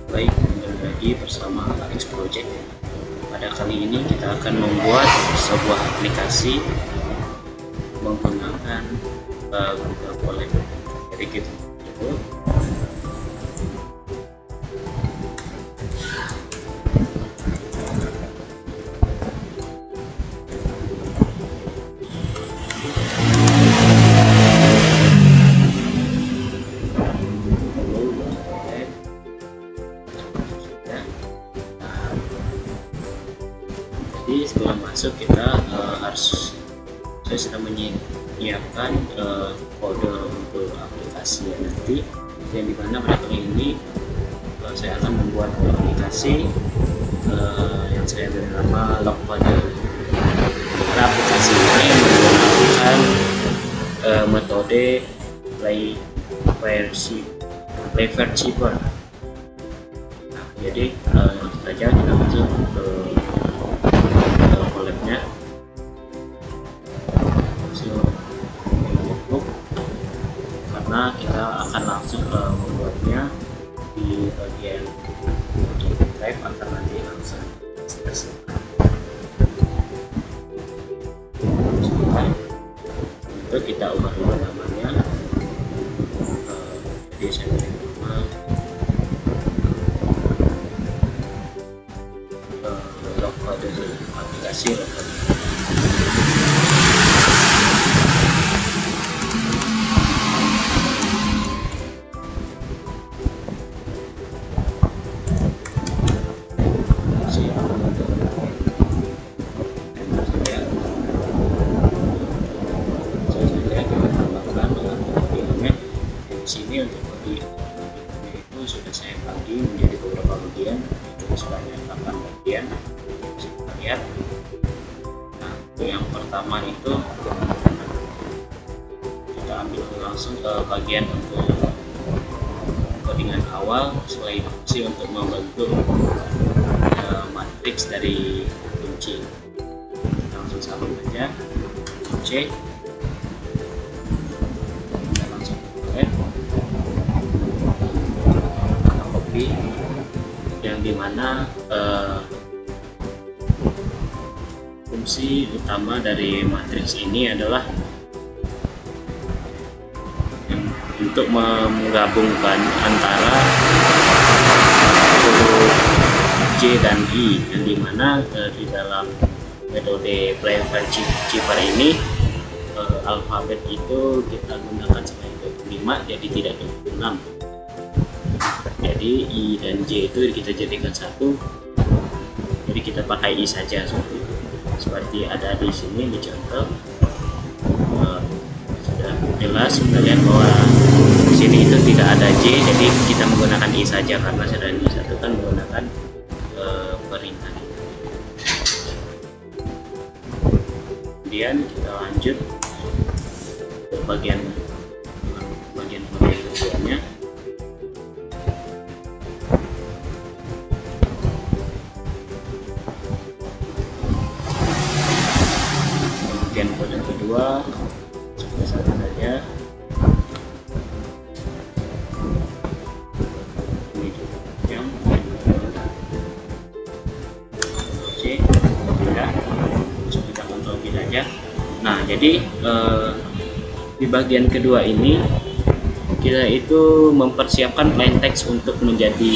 Baik, kembali lagi bersama Alex Project. Pada kali ini kita akan membuat sebuah aplikasi menggunakan Google Colab. Jadi kita coba. Jadi setelah masuk kita saya sudah menyiapkan kode untuk aplikasi nanti, yang dimana pada kali ini saya akan membuat aplikasi yang saya beri nama Logcode. Pada aplikasi ini menggunakan metode Playfair Shipper. Nah, jadi langsung saja kita masuk ke Colabnya, karena kita akan langsung membuatnya di bagian drive akan nanti langsung untuk kita ubah dulu namanya. Jadi saya beri nama Logcode, aplikasi Logcode. Sini untuk bagi itu sudah saya bagi menjadi beberapa bagian, itu sebanyak 8 bagian. Kita lihat. Nah, untuk yang pertama itu kita ambil langsung ke bagian untuk codingan awal, sesuai fungsi untuk membentuk matriks dari kunci. Kita langsung sambung saja C. Yang dimana fungsi utama dari matriks ini adalah untuk menggabungkan antara huruf J dan I, yang dimana di dalam metode Playfair Shipper ini alfabet itu kita gunakan sebanyak 25, jadi tidak 26. Jadi I dan J itu kita jadikan satu, jadi kita pakai I saja seperti ada di sini di contoh. Sudah jelas kita lihat bahwa di sini itu tidak ada J, jadi kita menggunakan I saja karena sudah disatukan menggunakan perintah. Kemudian kita lanjut ke bagian keduanya. Kode kedua seperti saja. Ini yang C tidak, kita kontrol tidak aja. Nah, jadi di bagian kedua ini kita itu mempersiapkan plain text untuk menjadi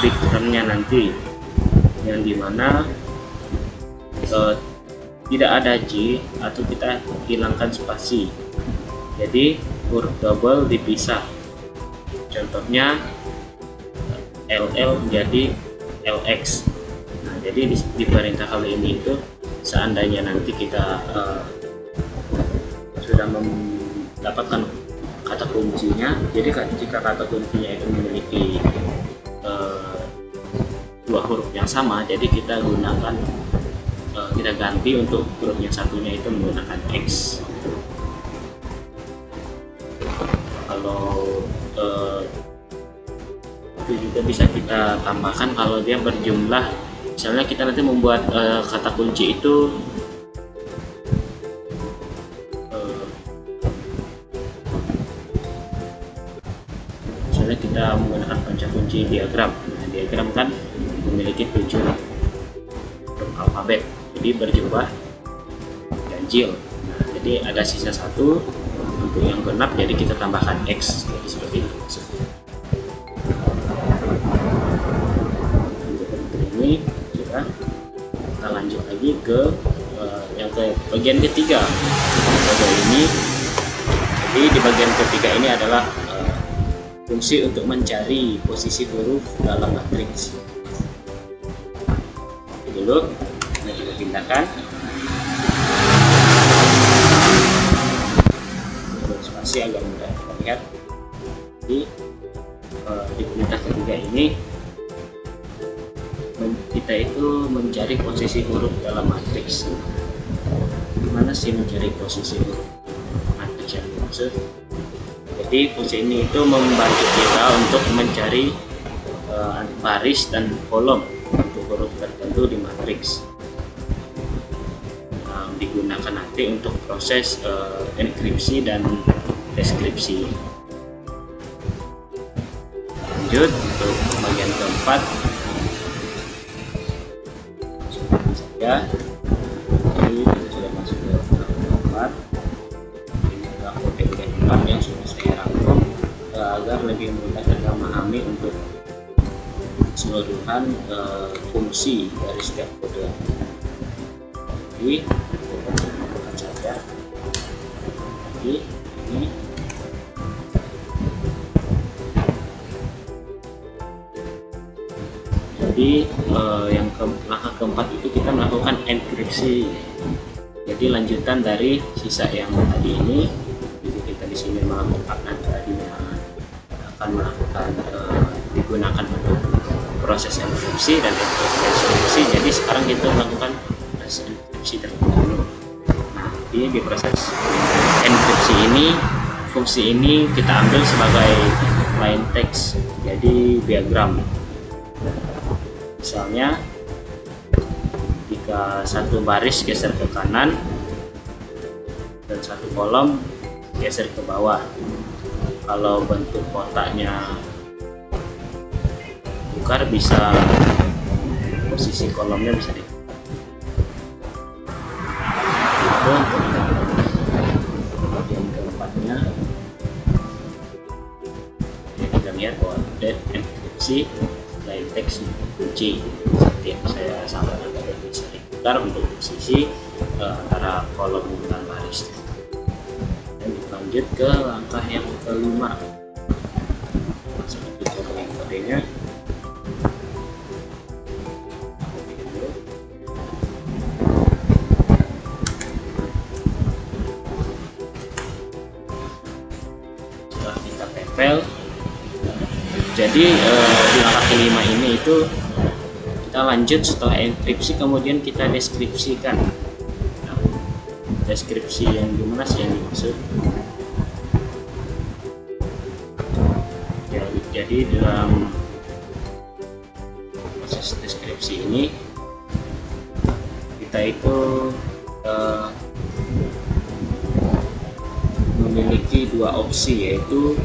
return-nya nanti, yang dimana tidak ada J atau kita hilangkan spasi, jadi huruf double dipisah. Contohnya LL menjadi LX. Nah, jadi di perintah kali ini itu seandainya nanti kita sudah mendapatkan kata kuncinya, jadi jika kata kuncinya itu memiliki dua huruf yang sama, jadi kita gunakan kita ganti untuk huruf yang satunya itu menggunakan X. Kalau itu juga bisa kita tambahkan kalau dia berjumlah, misalnya kita nanti membuat kata kunci itu misalnya kita menggunakan panca kunci diagram. Nah, diagram kan memiliki 7 huruf alfabet, jadi berjumlah ganjil. Nah, jadi ada sisa 1 untuk yang genap, jadi kita tambahkan X, jadi seperti itu maksudnya. Ini sudah, kita lanjut lagi ke yang ke bagian ketiga metode ini. Jadi di bagian ketiga ini adalah fungsi untuk mencari posisi huruf dalam matriks. Ini dulu, ini kita pindahkan. Spasi agar mudah terlihat. Jadi di perintah ketiga ini kita itu mencari posisi huruf dalam matriks. Gimana sih mencari posisi huruf matriks yang dimaksud? Jadi fungsi ini itu membantu kita untuk mencari baris dan kolom untuk huruf tertentu di matriks. Digunakan nanti untuk proses enkripsi dan deskripsi. Lanjut untuk bagian keempat. Seperti saja. Jadi kita sudah masuk ke bagian keempat. Ini adalah kode keempat yang sudah saya rangkum agar lebih mudah kita memahami untuk keseluruhan fungsi dari setiap kode. Jadi saja. Jadi ini langkah keempat itu kita melakukan enkripsi. Jadi lanjutan dari sisa yang tadi ini. Jadi kita di sini melakukan akan melakukan digunakan untuk proses enkripsi dan deskripsi. Jadi sekarang kita melakukan proses enkripsi terlebih dahulu. Nah, di proses enkripsi ini, fungsi ini kita ambil sebagai plain text, jadi diagram. Misalnya jika satu baris geser ke kanan dan satu kolom geser ke bawah, kalau bentuk kotaknya bukar, bisa posisi kolomnya bisa di itu untuk bagian keempatnya. Jadi kita lihat bahwa enkripsi plain text kunci seperti yang saya sampaikan tadi, bisa diputar untuk posisi antara kolom dan baris. Dan lanjut ke langkah yang kelima. Selanjutnya ke kodenya. Setelah kita tempel, jadi di langkah kelima ini itu kita lanjut setelah enkripsi, kemudian kita deskripsikan. Nah, deskripsi yang gimana sih yang dimaksud? Ya, jadi dalam proses deskripsi ini kita itu memiliki dua opsi, yaitu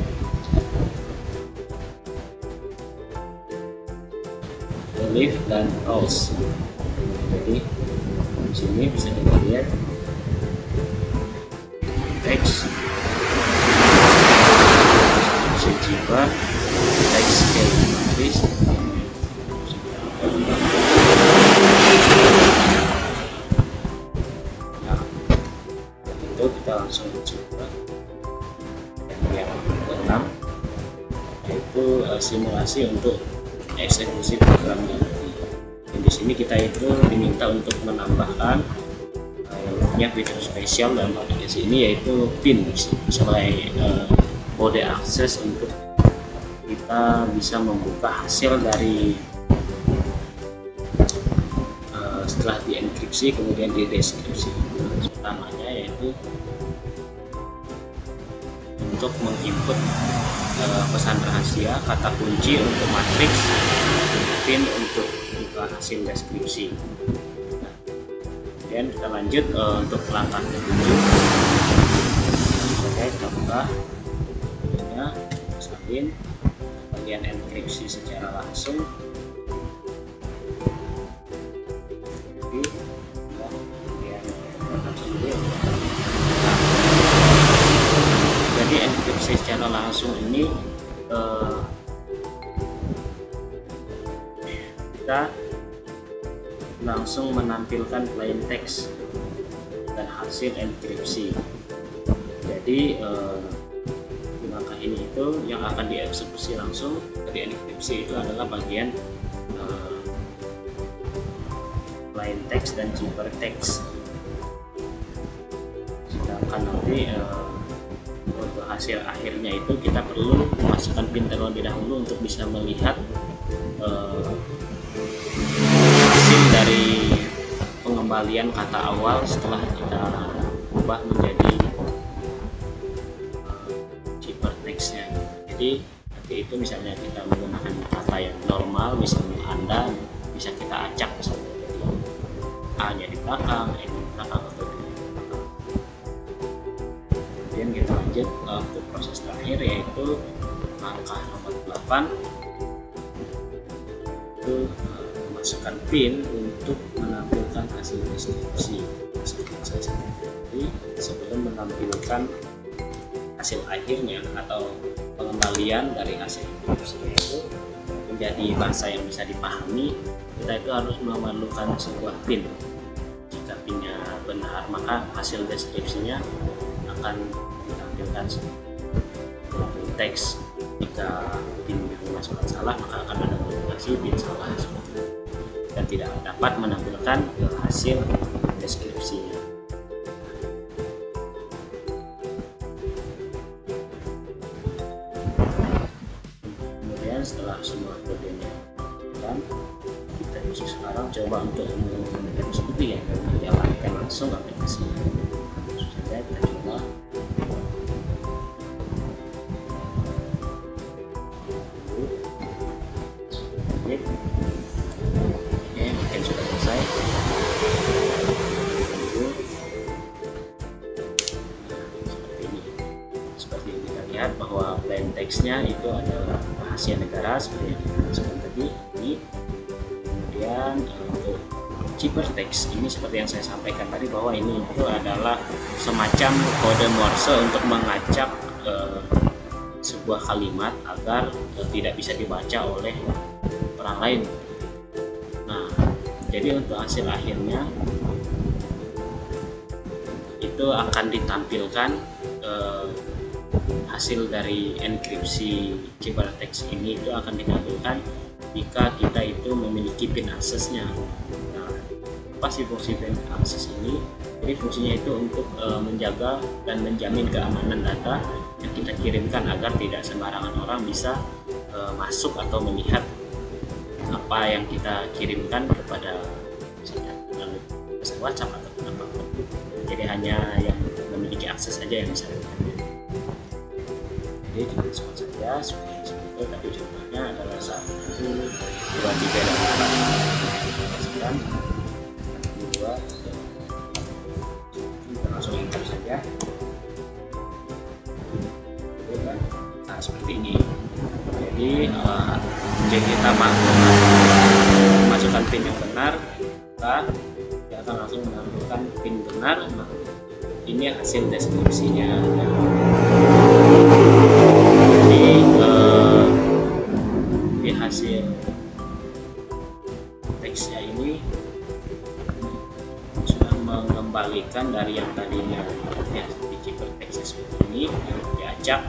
leaf dan house. Jadi di sini bisa kita lihat teks, sejiwa, teks scale matris. Nah, itu kita langsung coba yang ke-6, yaitu simulasi untuk eksekusi programnya. Dan di sini kita itu diminta untuk menambahkan yang namanya fitur spesial dalam aplikasi ini, yaitu PIN sebagai kode akses untuk kita bisa membuka hasil dari setelah dienkripsi kemudian dideskripsi. Pertamanya yaitu untuk menginput pesan rahasia, kata kunci untuk matriks, PIN untuk buka hasil deskripsi. Nah, kemudian kita lanjut untuk langkah ke-7. Oke, kita buka, salin, bagian enkripsi secara langsung. Jadi enkripsi secara langsung ini kita langsung menampilkan plain text dan hasil enkripsi. Jadi di langkah ini itu yang akan dieksekusi langsung dari enkripsi itu adalah bagian plain text dan ciphertext. Sedangkan nanti untuk hasil akhirnya itu kita perlu memasukkan pin terlebih dahulu untuk bisa melihat hasil dari pengembalian kata awal setelah kita ubah menjadi ciphertextnya. Jadi nanti itu misalnya kita menggunakan kata yang normal, misalnya Anda bisa kita acak misalnya jadi A-nya di belakang, E di belakang atau di belakang. Kemudian kita lanjut untuk proses terakhir, yaitu langkah nomor 8 itu memasukkan pin untuk menampilkan hasil deskripsi. Jadi sebelum menampilkan hasil akhirnya atau pengembalian dari hasil deskripsi itu menjadi bahasa yang bisa dipahami, kita itu harus memerlukan sebuah pin. Jika pinnya benar, maka hasil deskripsinya akan ditampilkan sebagai teks. Jika pin yang dimasukkan salah, maka akan ada notifikasi pin salah seperti itu, dan tidak dapat menampilkan hasil deskripsinya. Kemudian setelah semua kodenya dan kita bisa sekarang coba untuk menggunakan seperti ya, menjalankan langsung aplikasinya. Langsung saja kita coba. Oke, mungkin sudah selesai. Seperti ini kita lihat bahwa plain text-nya itu adalah rahasia negara seperti yang kita sebutkan tadi ini. Kemudian untuk ciphertext ini seperti yang saya sampaikan tadi, bahwa ini itu adalah semacam kode Morse untuk mengacak sebuah kalimat agar tidak bisa dibaca oleh orang lain. Nah, jadi untuk hasil akhirnya itu akan ditampilkan hasil dari enkripsi ciphertext ini itu akan ditampilkan jika kita itu memiliki pin aksesnya. Nah, apa sih fungsi pin akses ini? Jadi fungsinya itu untuk menjaga dan menjamin keamanan data yang kita kirimkan agar tidak sembarangan orang bisa masuk atau melihat apa yang kita kirimkan kepada misalnya melalui pesan WhatsApp atau apapun. Jadi hanya yang memiliki akses saja yang bisa melihat. Jadi di respon saja seperti itu, tapi contohnya adalah 1, 2, 3, dan 4. 2, kita langsung enter saja. Nah, seperti ini. Jadi jika kita masukkan pin yang benar, maka dia akan langsung menampilkan pin benar. Nah, ini hasil deskripsinya. Jadi di hasil teksnya ini sudah mengembalikan dari yang tadinya ya di ciphertext seperti ini, diacak,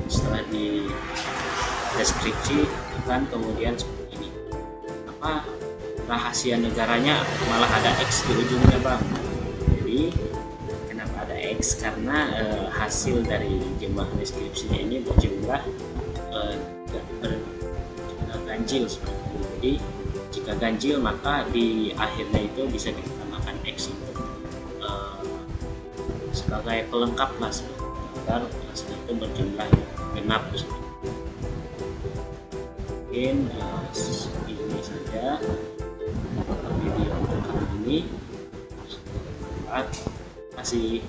setelah di deskripsi kan kemudian seperti ini. Apa rahasia negaranya malah ada X di ujungnya, Bang? Jadi kenapa ada X? Karena hasil dari jumlah deskripsinya ini berjumlah ganjil seperti ini. Jadi jika ganjil maka di akhirnya itu bisa ditambahkan X untuk sebagai pelengkap lah, agar hasil itu berjumlah genap. Mungkin ini saja video untuk kali ini. Terima kasih.